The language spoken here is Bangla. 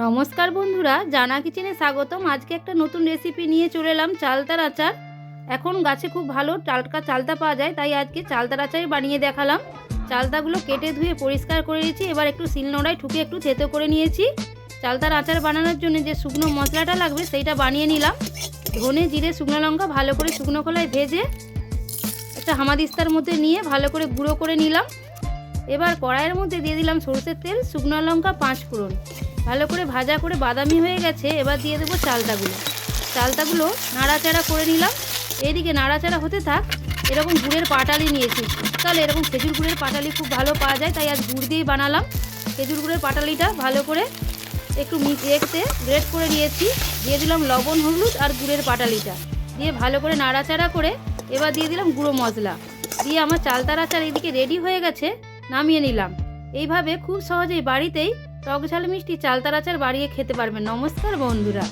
নমস্কার বন্ধুরা, জানা কিচেনে স্বাগতম। আজকে একটা নতুন রেসিপি নিয়ে চলে এলাম, চালতার আচার। এখন গাছে খুব ভালো টাটকা চালতা পাওয়া যায়, তাই আজকে চালতার আচারই বানিয়ে দেখালাম। চালতাগুলো কেটে ধুয়ে পরিষ্কার করে নিয়েছি, এবার একটু শিলনোড়ায় ঠুকে একটু থেতো করে নিয়েছি। চালতার আচার বানানোর জন্য যে শুকনো মশলাটা লাগবে সেইটা বানিয়ে নিলাম। ধনে, জিরে, শুকনো লঙ্কা ভালো করে শুকনো খোলায় ভেজে একটা হামাদিস্তার মধ্যে নিয়ে ভালো করে গুঁড়ো করে নিলাম। এবার কড়াইয়ের মধ্যে দিয়ে দিলাম সরষের তেল, শুকনো লঙ্কা, 5 ফোড়ন। ভালো করে ভাজা করে বাদামি হয়ে গেছে, এবার দিয়ে দেবো চালতাগুলো নাড়াচাড়া করে নিলাম। এদিকে নাড়াচাড়া হতে থাক। এরকম গুড়ের পাটালি নিয়েছি, শীতকালে এরকম খেজুর গুড়ের পাটালি খুব ভালো পাওয়া যায়, তাই আজ গুড় দিয়েই বানালাম। খেজুর গুড়ের পাটালিটা ভালো করে একটু একটু গ্রেট করে নিয়েছি। দিয়ে দিলাম লবণ, হলুদ আর গুড়ের পাটালিটা দিয়ে ভালো করে নাড়াচাড়া করে এবার দিয়ে দিলাম গুঁড়ো মশলা দিয়ে আমার চালতার আচার এদিকে রেডি হয়ে গেছে, নামিয়ে নিলাম। এইভাবে খুব সহজেই বাড়িতেই টক ঝাল মিষ্টি চালতার আচার বাড়িয়ে খেতে পারবেন। নমস্কার বন্ধুরা।